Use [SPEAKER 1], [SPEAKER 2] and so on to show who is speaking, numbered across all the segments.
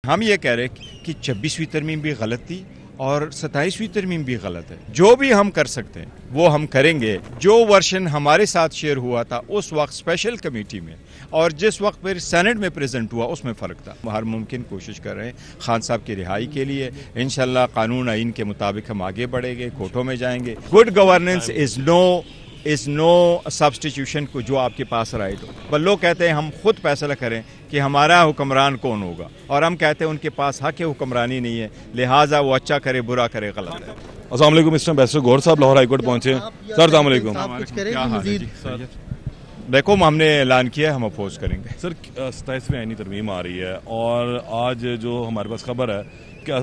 [SPEAKER 1] ہم یہ کہہ رہے کہ 26ویں ترمیم بھی غلط تھی اور 27ویں ترمیم بھی غلط ہے. جو بھی ہم کر سکتے ہیں وہ ہم کریں گے. جو ورشن ہمارے ساتھ شیئر ہوا تھا اس وقت اسپیشل کمیٹی میں اور جس وقت پھر سینٹ میں پریزنٹ ہوا اس میں فرق تھا. ہر ممکن کوشش کر رہے ہیں خان صاحب کی رہائی کے لیے. انشاءاللہ قانون آئین کے مطابق ہم آگے بڑھیں گے, کورٹوں میں جائیں گے. گڈ گورننس از نو سبسٹیٹیوشن کو جو آپ کے پاس رائٹ ہو. بل لوگ کہتے ہیں ہم خود فیصلہ کریں کہ ہمارا حکمران کون ہوگا, اور ہم کہتے ہیں ان کے پاس حق حکمرانی نہیں ہے, لہٰذا وہ اچھا کرے برا کرے غلط ہے.
[SPEAKER 2] السلام علیکم. مسٹر ایمبیسڈر گوہر صاحب لاہور ہائی کورٹ پہنچے ہیں. سر السلام علیکم.
[SPEAKER 1] کیا حال ہے جی؟ دیکھو ہم نے اعلان کیا ہے, ہم اپوز کریں گے.
[SPEAKER 2] سر 27ویں آئینی ترمیم آ رہی ہے اور آج جو ہمارے پاس خبر ہے کہ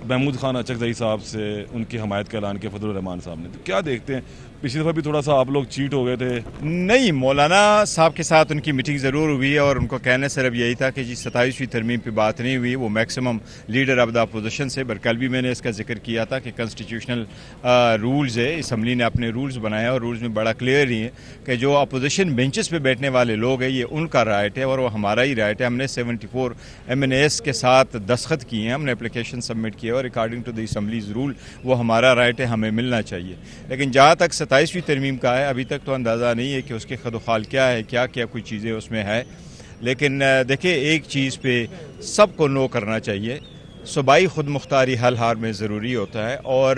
[SPEAKER 2] محمود خان اچکزئی صاحب سے ان کی حمایت کا اعلان کیا فضل الرحمان صاحب نے, تو کیا دیکھتے ہیں پچھلی دفعہ بھی تھوڑا سا آپ لوگ چیٹ ہو گئے تھے؟
[SPEAKER 1] نہیں, مولانا صاحب کے ساتھ ان کی میٹنگ ضرور ہوئی ہے اور ان کو کہنے صرف یہی تھا کہ جی 27ویں ترمیم پہ بات نہیں ہوئی. وہ maximum leader of the opposition سے, کل بھی میں نے اس کا ذکر کیا تھا کہ کنسٹیٹیوشنل رولز ہے, اسمبلی نے اپنے رولز بنائے اور رولز میں بڑا کلیئر ہی ہے کہ جو اپوزیشن بینچز پہ بیٹھنے والے لوگ ہیں یہ ان کا رائٹ ہے اور وہ ہمارا ہی رائٹ ہے. ہم نے 74 MNAs کے ساتھ دستخط کیے ہیں, ہم نے اپلیکیشن سبمٹ کیا اور according to the assemblies rule وہ ہمارا رائٹ ہے, ہمیں ملنا چاہیے. لیکن جہاں تک 27ویں ترمیم کا ہے ابھی تک تو اندازہ نہیں ہے کہ اس کے خد و خال کیا ہے, کیا کوئی چیزیں اس میں ہے. لیکن دیکھیں ایک چیز پہ سب کو نو کرنا چاہیے, صوبائی خود مختاری حل ہار میں ضروری ہوتا ہے اور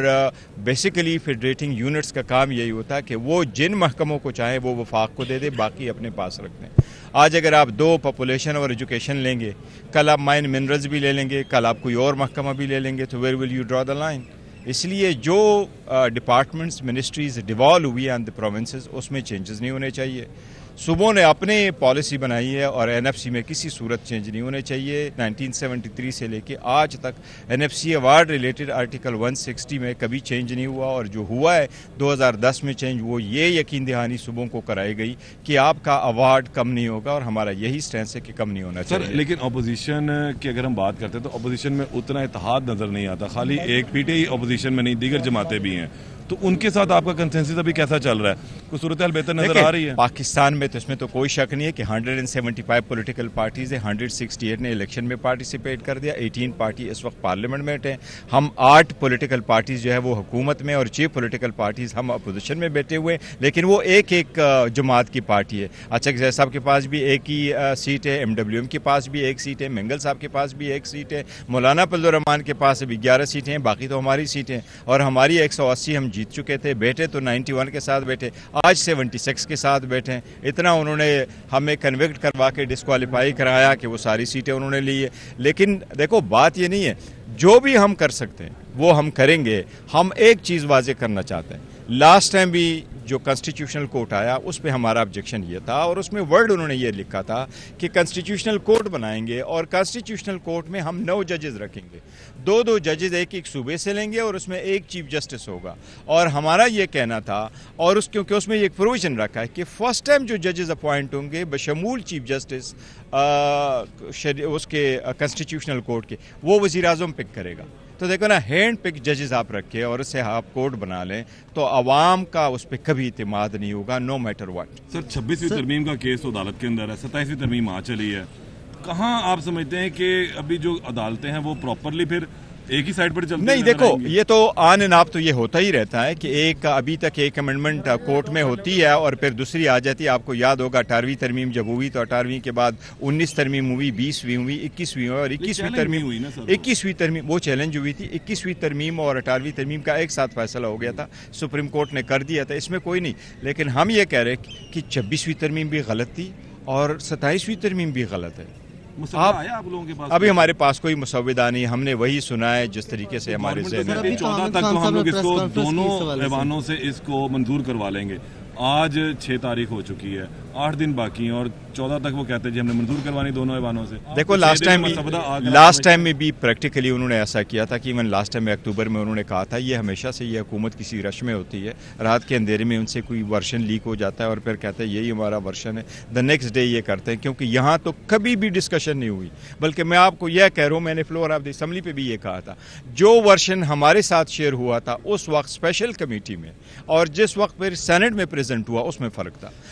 [SPEAKER 1] بیسیکلی فیڈریٹنگ یونٹس کا کام یہی ہوتا ہے کہ وہ جن محکموں کو چاہیں وہ وفاق کو دے دے, باقی اپنے پاس رکھ دیں. آج اگر آپ 2 پاپولیشن اور ایجوکیشن لیں گے, کل آپ مائن منرلز بھی لے لیں گے, کل آپ کوئی اور محکمہ بھی لے لیں گے, تو where will you draw the line? اس لیے جو ڈپارٹمنٹس منسٹریز ڈیوالو ہوئی ہیں آن دا پروونسز اس میں چینجز نہیں ہونے چاہیے. صوبوں نے اپنے پالیسی بنائی ہے اور NFC میں کسی صورت چینج نہیں ہونے چاہیے. 1973 سے لے کے آج تک NFC ایوارڈ ریلیٹڈ آرٹیکل 160 میں کبھی چینج نہیں ہوا, اور جو ہوا ہے 2010 میں چینج وہ یہ یقین دہانی صوبوں کو کرائی گئی کہ آپ کا ایوارڈ کم نہیں ہوگا, اور ہمارا یہی سٹینس ہے کہ کم نہیں ہونا چاہیے.
[SPEAKER 2] سر لیکن اپوزیشن کی اگر ہم بات کرتے ہیں تو اپوزیشن میں اتنا اتحاد نظر نہیں آتا, خالی ایک PTI اپوزیشن میں نہیں دیگر جماعتیں بھی ہیں, تو ان کے ساتھ آپ کا کنسنسس ابھی کیسا چل رہا ہے؟ کوئی صورتحال بہتر نظر آ رہی ہے؟
[SPEAKER 1] پاکستان میں تو اس میں تو کوئی شک نہیں ہے کہ 175 پولیٹیکل پارٹیز ہیں, 168 نے الیکشن میں پارٹیسپیٹ کر دیا, 18 پارٹی اس وقت پارلیمنٹ میں بیٹھے ہیں. ہم 8 پولیٹیکل پارٹیز جو ہے وہ حکومت میں اور 6 پولیٹیکل پارٹیز ہم اپوزیشن میں بیٹھے ہوئے ہیں, لیکن وہ ایک جماعت کی پارٹی ہے. اچکزئی صاحب کے پاس بھی ایک ہی سیٹ ہے, MWM کے پاس بھی ایک سیٹ ہے, منگل صاحب کے پاس بھی ایک سیٹ ہے, مولانا فضل الرحمان کے پاس ابھی 11 سیٹیں ہیں, باقی تو ہماری سیٹیں, اور ہماری 180 ہم جیت چکے تھے. بیٹھے تو 91 کے ساتھ بیٹھے, آج 76 کے ساتھ بیٹھے. اتنا انہوں نے ہمیں کنوکٹ کروا کے ڈسکوالیفائی کرایا کہ وہ ساری سیٹیں انہوں نے لی ہے. لیکن دیکھو بات یہ نہیں ہے, جو بھی ہم کر سکتے ہیں وہ ہم کریں گے. ہم ایک چیز واضح کرنا چاہتے ہیں, لاسٹ ٹائم بھی جو کنسٹیٹیوشنل کورٹ آیا اس پہ ہمارا آبجیکشن یہ تھا, اور اس میں ورڈ انہوں نے یہ لکھا تھا کہ کنسٹیٹیوشنل کورٹ بنائیں گے اور کنسٹیٹیوشنل کورٹ میں ہم 9 ججز رکھیں گے, 2 ججز ایک صوبے سے لیں گے اور اس میں ایک چیف جسٹس ہوگا. اور ہمارا یہ کہنا تھا, اور کیونکہ اس میں ایک پروویژن رکھا ہے کہ فرسٹ ٹائم جو ججز اپوائنٹ ہوں گے بشمول چیف جسٹس اس کے کنسٹیٹیوشنل کورٹ کے, وہ وزیر اعظم پک کرے گا. تو دیکھو نا, ہینڈ پک ججز آپ رکھے اور اسے آپ کورٹ بنا لیں تو عوام کا اس پہ کبھی اعتماد نہیں ہوگا, نو میٹر واٹ.
[SPEAKER 2] سر 26ویں ترمیم کا کیس تو عدالت کے اندر ہے, 27ویں ترمیم آ چلی ہے, کہاں آپ سمجھتے ہیں کہ ابھی جو عدالتیں ہیں وہ پراپرلی پھر ایک ہی سائڈ پر چلتی
[SPEAKER 1] نہیں؟ دیکھو یہ تو آن اینڈ آف تو یہ ہوتا ہی رہتا ہے کہ ایک ابھی تک ایک امینڈمنٹ کورٹ میں ہوتی ہے اور پھر دوسری آ جاتی ہے. آپ کو یاد ہوگا 18ویں ترمیم جب ہوئی تو 18ویں کے بعد 19 ترمیم ہوئی, 20ویں ہوئی, 21ویں ہوئی, اور 21ویں ترمیم ہوئی. 21ویں ترمیم وہ چیلنج ہوئی تھی. 21ویں ترمیم اور 18ویں ترمیم کا ایک ساتھ فیصلہ ہو گیا تھا, سپریم کورٹ نے کر دیا تھا, اس میں کوئی نہیں. لیکن ہم یہ کہہ رہے کہ 26ویں ترمیم بھی غلط تھی اور 27ویں ترمیم بھی غلط ہے.
[SPEAKER 2] آپ لوگوں کے پاس
[SPEAKER 1] ابھی ہمارے پاس کوئی مسودہ نہیں, ہم نے وہی سنا ہے جس طریقے سے ہمارے ذہن میں.
[SPEAKER 2] 14 تک تو ہم لوگ اس کو دونوں ایوانوں سے اس کو منظور کروا لیں گے. آج 6 تاریخ ہو چکی ہے, 8 دن باقی ہیں اور 14 تک وہ کہتے ہیں جی ہم نے منظور کروانی دونوں ایوانوں سے.
[SPEAKER 1] دیکھو لاسٹ ٹائم میں بھی پریکٹیکلی انہوں نے ایسا کیا تھا کہ ایون لاسٹ ٹائم میں اکتوبر میں انہوں نے کہا تھا یہ ہمیشہ سے یہ حکومت کسی رش میں ہوتی ہے, رات کے اندھیرے میں ان سے کوئی ورشن لیک ہو جاتا ہے اور پھر کہتے ہیں یہی ہمارا ورشن ہے, دا نیکسٹ ڈے یہ کرتے ہیں. کیونکہ یہاں تو کبھی بھی ڈسکشن نہیں ہوئی, بلکہ میں آپ کو یہ کہہ رہا ہوں, میں نے فلور آف دی اسمبلی پہ بھی یہ کہا تھا, جو ورشن ہمارے ساتھ شیئر ہوا تھا اس وقت اسپیشل کمیٹی میں اور جس وقت پھر سینٹ میں پریزنٹ ہوا اس میں فرق تھا.